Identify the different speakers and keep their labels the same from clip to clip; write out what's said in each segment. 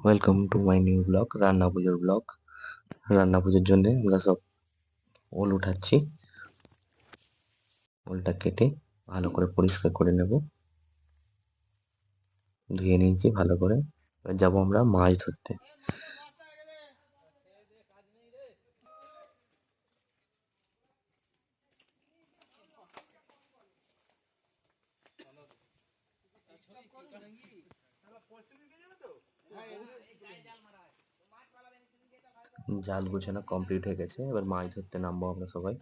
Speaker 1: Welcome to my new blog, রান্না পুজোর blog. রান্না পুজোর জন্য আমরা সব ওল উঠাচ্ছি। ওলটা কেটে ভালো করে পরিষ্কার করে নেব। ধুয়ে নিয়েছি ভালো করে। এবার যাবো আমরা মাছ ধরতে। জাল গোছানো কমপ্লিট হয়ে গেছে, এবার মাছ ধরতে নামবো আমরা সবাই।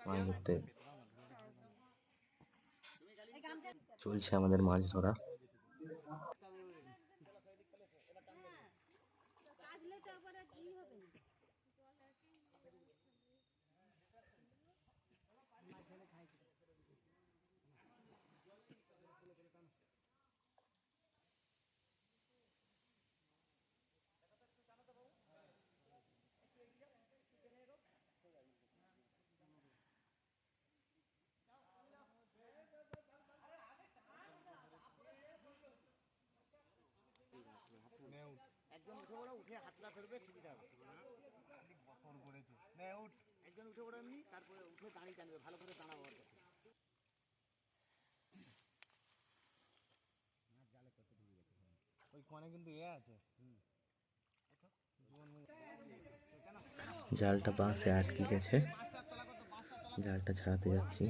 Speaker 1: মাছ ধরতে চলছে আমাদের মাছ ধরা।
Speaker 2: একজন উঠে পড়ো, উঠে হাতটা ধরবে, সুবিধা হবে। একজন উঠে পড়ো এমনি, তারপরে উঠে দাঁড়িয়ে টানবে, ভালো করে দাঁড়াবো। ওই কোণে কিন্তু আছে।
Speaker 1: জালটা বাঁশে আটকে গেছে, জালটা ছাড়াতে যাচ্ছি।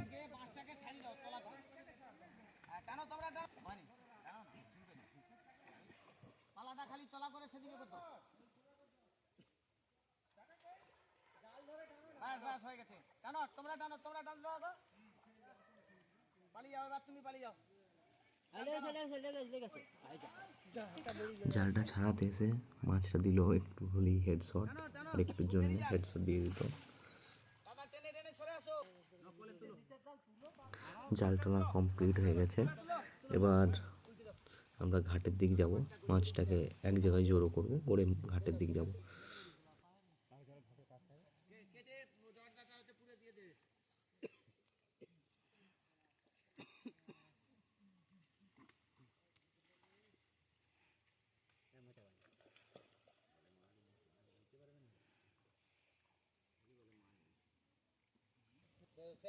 Speaker 2: পালাটা খালি তলা করে সেদিকে করতো। ব্যাস হয়ে গেছে। টানো, তোমরা টানো দাও। পালিয়ে যাও, এবার তুমি পালিয়ে যাও।
Speaker 1: জালটা ছাড়াতে এসে মাছটা দিল একটু হলেই হেডশট, আর একটুর জন্য হেডশট দিয়ে দিত। জাল টানা কমপ্লিট হয়ে গেছে। এবার আমরা ঘাটের দিক যাব, মাছটাকে এক জায়গায় জড়ো করবো, করে ঘাটের দিক যাব।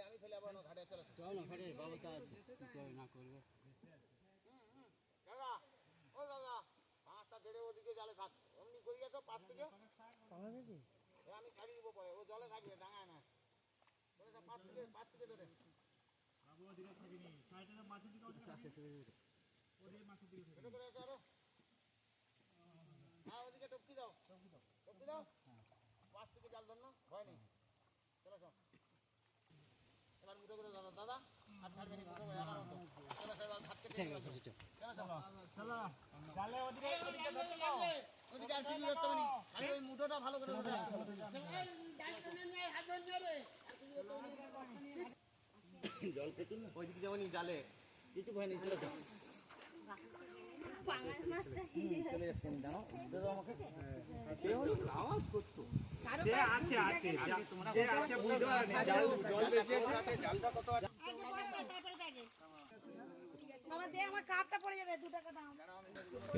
Speaker 2: আমি ফেলে যাবো ঘাটে, চলো চলো ঘাটে, বাবুটা আছে না করবো। দাদা, ও দাদা, পাঁচটা ধরে ওদিকে জালে থাক, অমনি করিয়ে তো পাঁচ থেকে আমি ছাড়িয়ে দেবো পরে, ও জলে থাকবে, ডাঙায় না। পাঁচ থেকে ধরে ওদিকে টপকি দাও, পাঁচ থেকে জাল ধর না, ভয় নেই। চলো চলো, এবার মুঠো করে দাদা দাদা আর ছাড়বে না, মুঠো করে আমার মতো। চলো এবার ঘাট কেটে চলো জালে ওদিকে ধরতে দাও, ওদিকে আর কিছু ধরতে হবে না, খালি ওই মুঠোটা ভালো করে ধরতে হবে। জল পেতুন না ওইদিকে যাবনি, জালে কিছু ভয় নেই। চলো চলে যাচ্ছে, জানো আমাকে আওয়াজ করতো।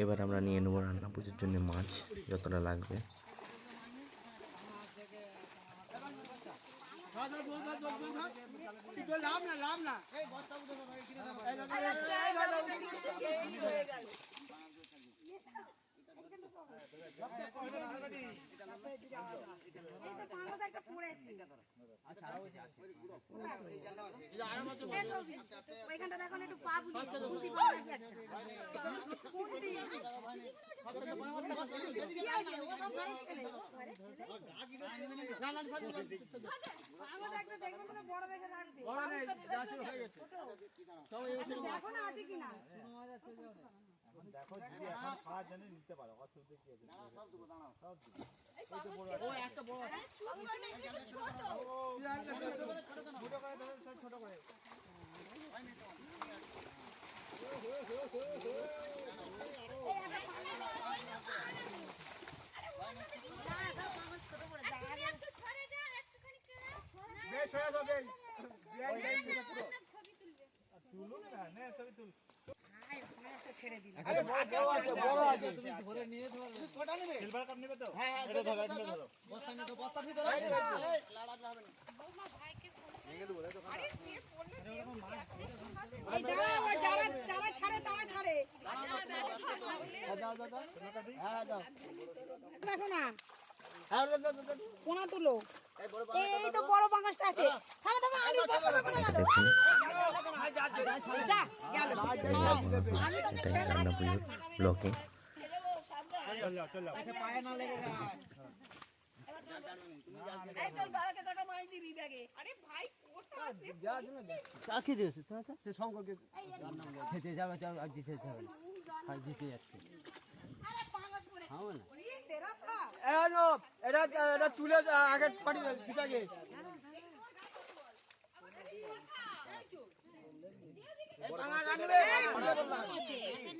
Speaker 1: এবার আমরা নিয়ে নেবো রান্না পুজোর জন্য মাছ যতটা লাগবে।
Speaker 2: লাভ না
Speaker 3: ওইখানটা দেখো একটু পা বড় দেখে রাখবে, দেখো না আছে কিনা।
Speaker 2: দেখো যদি এখন খাওয়ার জন্য নিতে পারো, অসুবিধা কি আছে? সব দেবো, দাঁড়াও সব দেবো। ও একটা বড় ছোট করে ছোট করে
Speaker 3: ছেড়ে দিলাম।
Speaker 2: আরে বড় আছে তুমি ধরে নিয়ে ধরো কটা নেবে সিলভার কাপ নেবে তো হ্যাঁ হ্যাঁ এটা ধরো বস্তা নিয়ে তো বস্তা ভিতরে আছে লাড়াতে হবে না ভেঙে দেবো দেখো
Speaker 3: এই দাঁড়া, ওই যারা ছাড়ে তারা ছাড়ে।
Speaker 2: দাও হ্যাঁ দাও
Speaker 3: দেখো না,
Speaker 2: হ্যাঁ দাও
Speaker 3: কোনা তুলো।
Speaker 2: এই বড়
Speaker 3: এই তো বড় পাঙ্গাসটা আছে। থামো থামো, আলুর বস্তাটা কোথায় গেল? যা, গেল। আমি তোকে
Speaker 1: এটা
Speaker 3: ছেড়ে
Speaker 1: চান্দাপুর ব্লকে
Speaker 2: পায়ে না লেগে যায়
Speaker 3: এই তোর বাবাকে কটা মাছ দিবি ব্যাগে? আরে ভাই কোথা আছে?
Speaker 2: চাকি দিয়েছে সে শঙ্করকে খেতে যাবে চাল আর দিতে যাবে খাই দিতে যাচ্ছে
Speaker 3: আরে পাঙ্গাস পড়ে। ওই তেরা সা।
Speaker 2: এটা চুলে আগে পাঠিয়ে দেবে পিঠাকে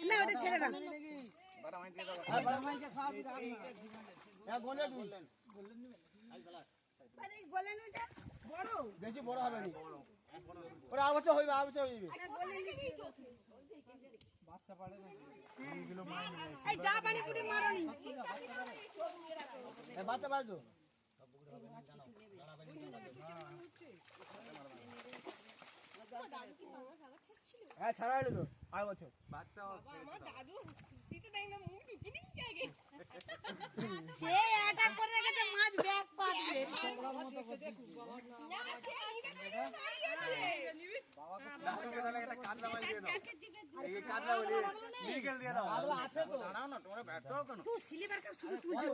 Speaker 3: না ওটা ছেড়ে দাও। আরে গোলেন ওটা বড়।
Speaker 2: বেশি বড় হবে না ওরা আবছা হইবে
Speaker 3: আরে গোলেন নিচে। বাচ্চা পারে না। এই যা পানি পুরি মারনি।
Speaker 2: বাচ্চা পারে তো হ্যাঁ ছাড়া এলো তো আর বছর
Speaker 3: সে অ্যাটাক করে রেখেছে মাছ ব্যাগ পাতবে। তুই সিলিভার কাপ শুধু তুলছো।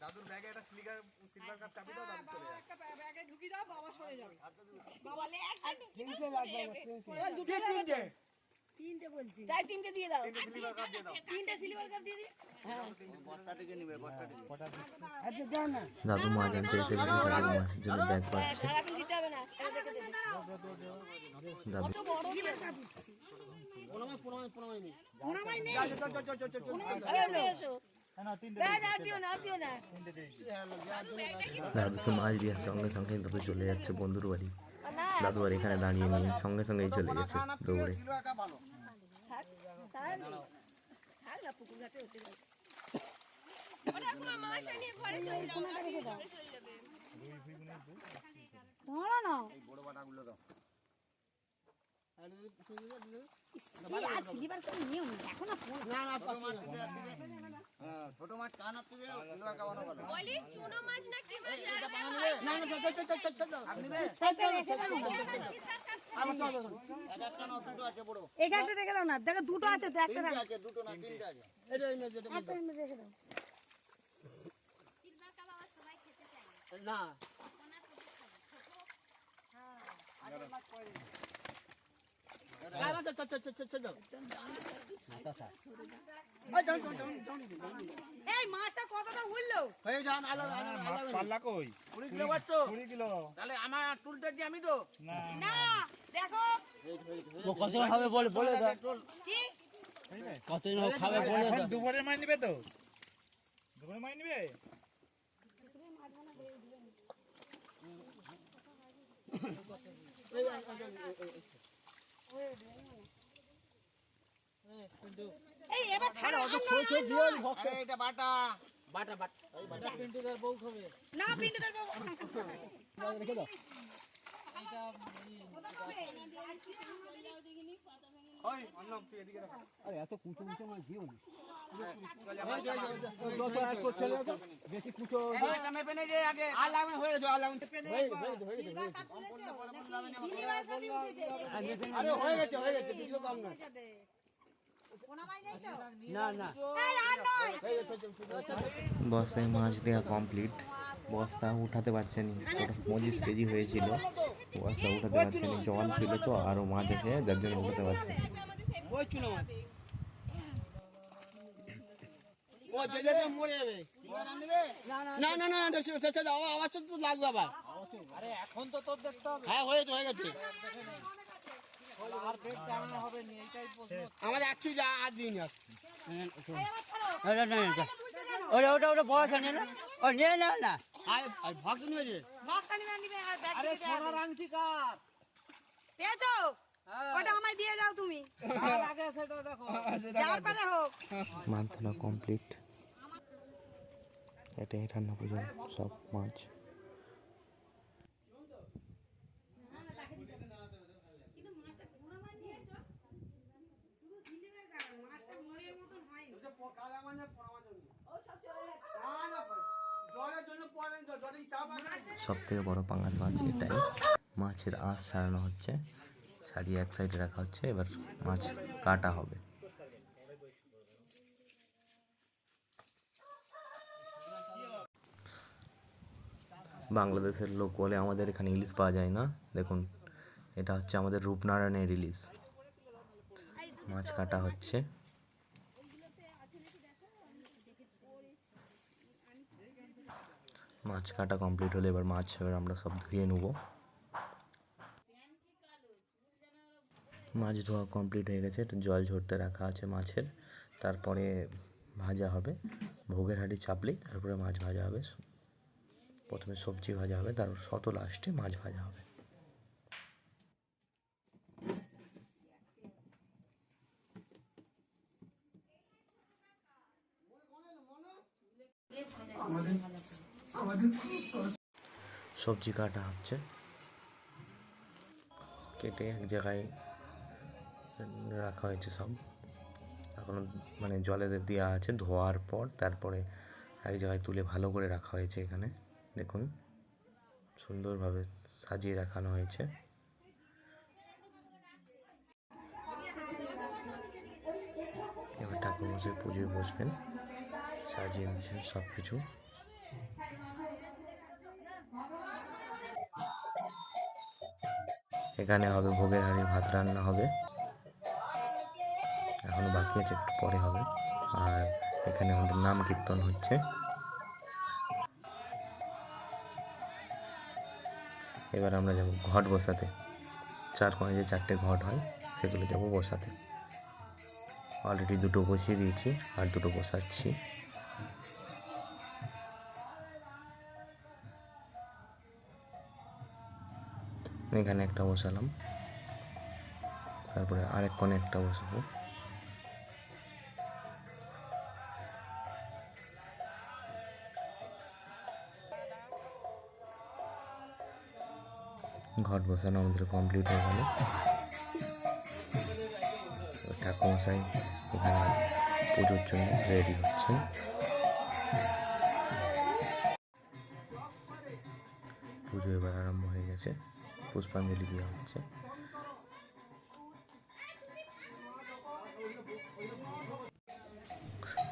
Speaker 4: দাদুর ব্যাগে একটা সিলভার কাপ চাবি দাও দাদু চলে যায়
Speaker 3: ব্যাগে ঢুকি দাও, বাবা সরে যাবে। বাবা লে একটা ঢুকি দাও। তিনটে বলছি। তাই তিনটে দিয়ে দাও।
Speaker 4: সিলভার কাপ দিয়ে দাও
Speaker 3: তিনটে সিলিভার কাপ দিয়ে দি।
Speaker 4: বস্তা থেকে নিবে বস্তা থেকে
Speaker 1: দাদু মাছ আনতে এসে গেছে, দাদু মাছের জন্য ব্যাগ পাচ্ছে।
Speaker 3: এখন দিতে হবে না। এটা দেখে দেবে।
Speaker 1: দাদু
Speaker 3: কত বড় সিলিভার কাপ দিচ্ছি।
Speaker 2: পুনমাই নেই
Speaker 3: ওনামাই নেই।
Speaker 2: চল
Speaker 3: ওনামাই এসো। না দিও না, দিও না।
Speaker 1: দাদুকে মাছ দেওয়ার সঙ্গে সঙ্গে দাদু চলে যাচ্ছে বন্ধুর বাড়ি।
Speaker 3: না,
Speaker 1: দাদু আর এখানে দাঁড়িয়ে নেই, সঙ্গে সঙ্গেই চলে গেছে দৌড়ে।
Speaker 3: থাক, তাই না? থাক না, পুকুর ঘাটে হতে পারে। ধরো না। এই আজ সিলিভার কাপ নিও না, দেখো না ফোন।
Speaker 2: ছোট মাছ কান আপনি সিলভার কাপ আনো ভালো
Speaker 5: বলি চুনো মাছ না কি মাছ
Speaker 2: না না চল আপনি রে
Speaker 3: সাইডে রেখে দাও না।
Speaker 2: আমার চল একটা না দুটো আছে বড়
Speaker 3: এই একটা রেখে দাও না, দেখো দুটো আছে তো, একটা রাখো।
Speaker 2: আছে দুটো না তিনটে আছে এটা
Speaker 3: একটা এনে রেখে দাও।
Speaker 5: সিলভার কাপ আবার সবাই খেতে চায়
Speaker 2: না
Speaker 5: না
Speaker 3: এই মাছটা কতটা উঠলো?
Speaker 4: পাল্লা কই
Speaker 2: 20 কিলো বাচ্চা
Speaker 4: 20 কিলো
Speaker 2: তাহলে আমার টুলটা কি আমি তো
Speaker 3: না, দেখো
Speaker 2: কত হবে বলে দাও
Speaker 3: কি
Speaker 2: কত খাবে বলে
Speaker 4: এখন দুপুরে মাছ নিবে তো দুপুরে মাছ নিবে
Speaker 3: এই এবার ছাড়ো।
Speaker 2: আরে এটা বাটা বাটা বাটা এই বাটা পিন্টুদার বউ খাবে
Speaker 3: না পিন্টু দেব।
Speaker 2: রেখে দাও
Speaker 4: ওই অন্নম তুই এদিকে রাখ
Speaker 2: আরে এত কুচো কুচো মাছ দিও না বেশি কুচো এটা মেপে নে যে আগে আর লাগবে হয়ে গেছে আর লাগবে
Speaker 3: সিলভার কাপ তুলেছো? সিলভার কাপ উঠেছে।
Speaker 2: আরে হয়ে গেছে বিজলো কম না
Speaker 3: ওনামাই নেই তো?
Speaker 2: না না
Speaker 3: এই আর নয়।
Speaker 1: বস্তায় মাছ দেওয়া কমপ্লিট। বস্তা উঠাতে পারছে না, ওটা 25 কেজি হয়েছিল। বস্তা উঠাতে পারছে না, জল ছিল তো আরও মাছ এসে, যার জন্য উঠাতে পারছে না।
Speaker 2: ওই চুনো মাছ ও যেতে মরে যাবে না না না আওয়াজ তো লাগবে আবার আরে এখন তো তোর দেখতে হবে হ্যাঁ হয়ে গেছে আর পেট টানানো হবে না এইটাই প্রশ্ন আমার অ্যাকচুয়ালি যা আজ দিন আজ
Speaker 3: এই এবার ছাড়ো।
Speaker 2: আরে না
Speaker 3: এটা তুলতে কেন?
Speaker 2: ওটা বড় আছে না ও নিয়ে না আয় ভাগ নিয়ে যে
Speaker 3: ভাগটা নিবে নিবে আর ব্যাগ
Speaker 2: আরে
Speaker 3: থেকে দেয়া
Speaker 2: সোনার
Speaker 3: হবে।
Speaker 2: আংটি কার
Speaker 3: পেয়েছো? ওটা আমায় দিয়ে যাও তুমি।
Speaker 2: আগে সেটা দেখো।
Speaker 3: যার পারে হোক।
Speaker 1: মান্থনা কমপ্লিট। এটাই রান্না পুজো সব মাছ। সব থেকে বড় পাঙ্গাস মাছ এটাই। মাছের আঁশ ছাড়ানো হচ্ছে, ছাড়িয়ে এক সাইডে রাখা হচ্ছে, এবার মাছ কাটা হবে। বাংলাদেশের লোক বলে আমাদের এখানে ইলিশ পাওয়া যায় না। দেখুন, এটা হচ্ছে আমাদের রূপনারায়ণের ইলিশ। মাছ কাটা হচ্ছে। মাছ কাটা কমপ্লিট হলে এবার আমরা সব ধুয়ে নেব। মাছ ধোয়া কমপ্লিট হয়ে গেছে, একটু জল ঝরতে রাখা আছে মাছের। তারপরে ভাজা হবে। ভোগের হাঁড়ি চাপলেই তারপরে মাছ ভাজা হবে। প্রথমে সবজি ভাজা হবে, তারপর শত লাস্টে মাছ ভাজা হবে। সবজি কাটা হচ্ছে, কেটে এক জায়গায় রাখা হয়েছে সব। এখন মানে জলে দেওয়া আছে, ধোয়ার পর তারপরে এক জায়গায় তুলে ভালো করে রাখা হয়েছে। এখানে দেখুন সুন্দরভাবে সাজিয়ে রাখানো হয়েছে। এবার ঠাকুরমশাই পুজোয় বসবেন, সাজিয়ে নিচ্ছেন সব কিছু। এখানে হবে ভোগের হাঁড়ির ভাত রান্না হবে, এখনো বাকি আছে, একটু পরে হবে। আর এখানে আমাদের নাম কীর্তন হচ্ছে। এবার আমরা যাব ঘট বসাতে। 4 কোণে যে 4টে ঘট হয় সেগুলো যাব বসাতে। অলরেডি 2টো বসিয়ে দিয়েছি, আর 2টো বসাচ্ছি। এখানে একটা বসালাম, তারপরে আরেক কোণে একটা বসাবো। ঘট বসানো আমাদের কমপ্লিট হয়ে গেল। ঠাকুরমশাই এখানে পুজোর জন্য রেডি হচ্ছেন। পুজো এবার আরম্ভ হয়ে গেছে, পুষ্পাঞ্জলি দেওয়া হচ্ছে।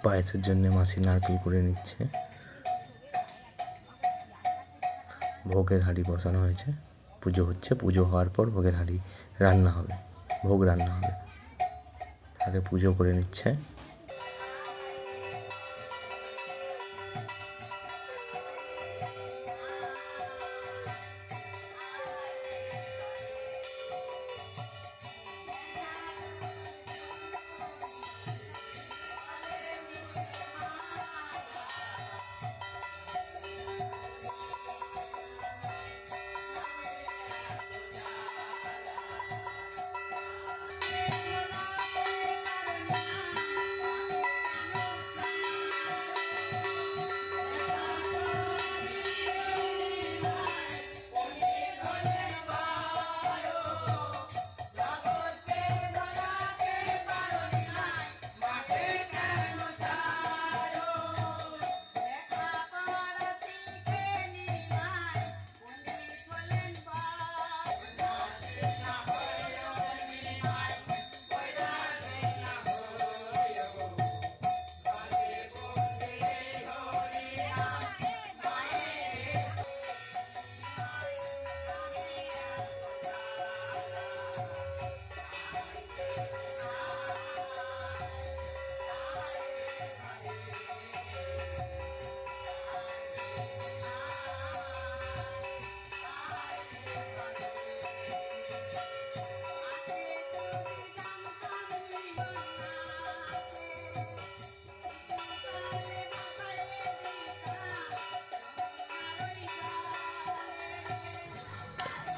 Speaker 1: পায়েসের জন্য মাসি নারকেল করে নিচ্ছে। ভোগের হাঁড়ি বসানো হয়েছে, পুজো হচ্ছে। পুজো হওয়ার পর ভোগের হাঁড়ি রান্না হবে, ভোগ রান্না হবে। আগে পুজো করে নিচ্ছে।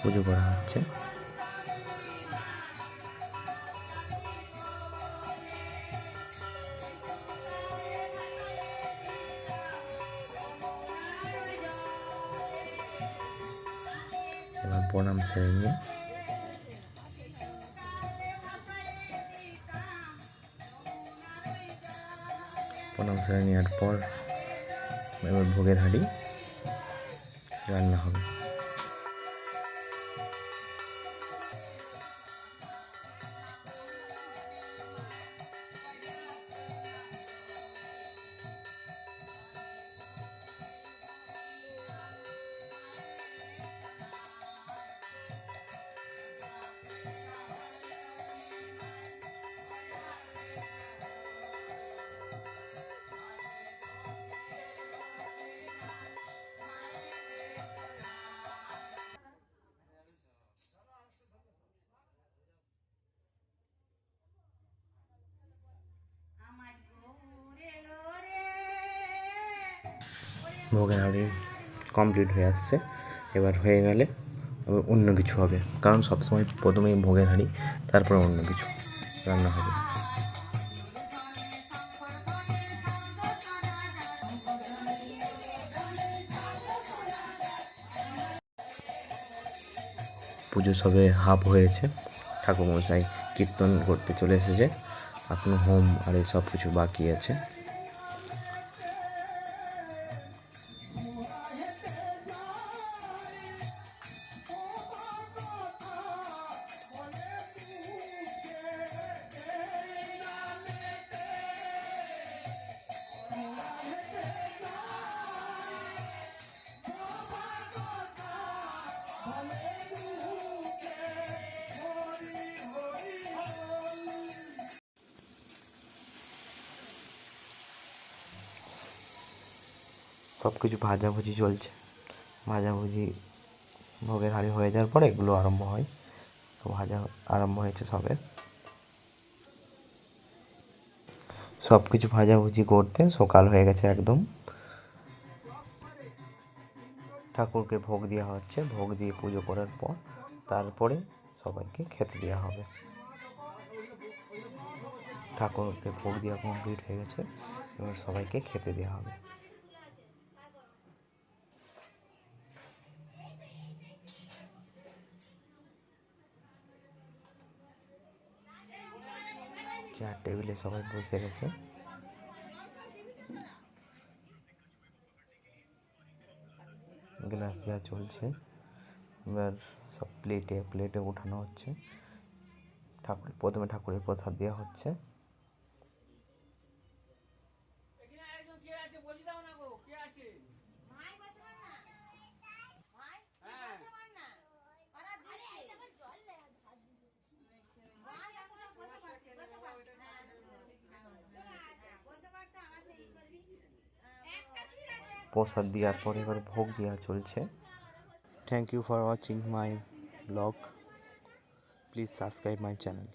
Speaker 1: পুজো করা হচ্ছে। এবার প্রণাম সেরে নিয়ে নেওয়ার পর এবার ভোগের হাঁড়ি রান্না হবে। ভোগের হাঁড়ি কমপ্লিট হয়ে আসছে। এবার হয়ে গেলে আবার অন্য কিছু হবে, কারণ সবসময় প্রথমেই ভোগের হাঁড়ি, তারপরে অন্য কিছু রান্না হবে। পুজো সবে হাফ হয়েছে, ঠাকুরমশাই কীর্তন করতে চলে এসেছে, এখনো হোম আর এই সব কিছু বাকি আছে। সব কিছু ভাজাভুজি চলছে, ভাজাভুজি ভোগের হাঁড়ি হয়ে যাওয়ার পরে এগুলো আরম্ভ হয়। তো ভাজা আরম্ভ হয়েছে সবে। সব কিছু ভাজাভুজি করতে সকাল হয়ে গেছে একদম। ঠাকুরকে ভোগ দেওয়া হচ্ছে, ভোগ দিয়ে পুজো করার পর তারপরে সবাইকে খেতে দেওয়া হবে। ঠাকুরকে ভোগ দেওয়া কমপ্লিট হয়ে গেছে, এবার সবাইকে খেতে দেওয়া হবে। চেয়ার টেবিলে সবাই বসে গেছে। গ্লাস দেওয়া চলছে, এবার সব প্লেটে উঠানো হচ্ছে। প্রথমে ঠাকুরের প্রসাদ দেওয়া হচ্ছে। প্রসাদ দেওয়ার পর এবার ভোগ দেওয়া চলছে। Thank you for watching my blog, please subscribe my channel.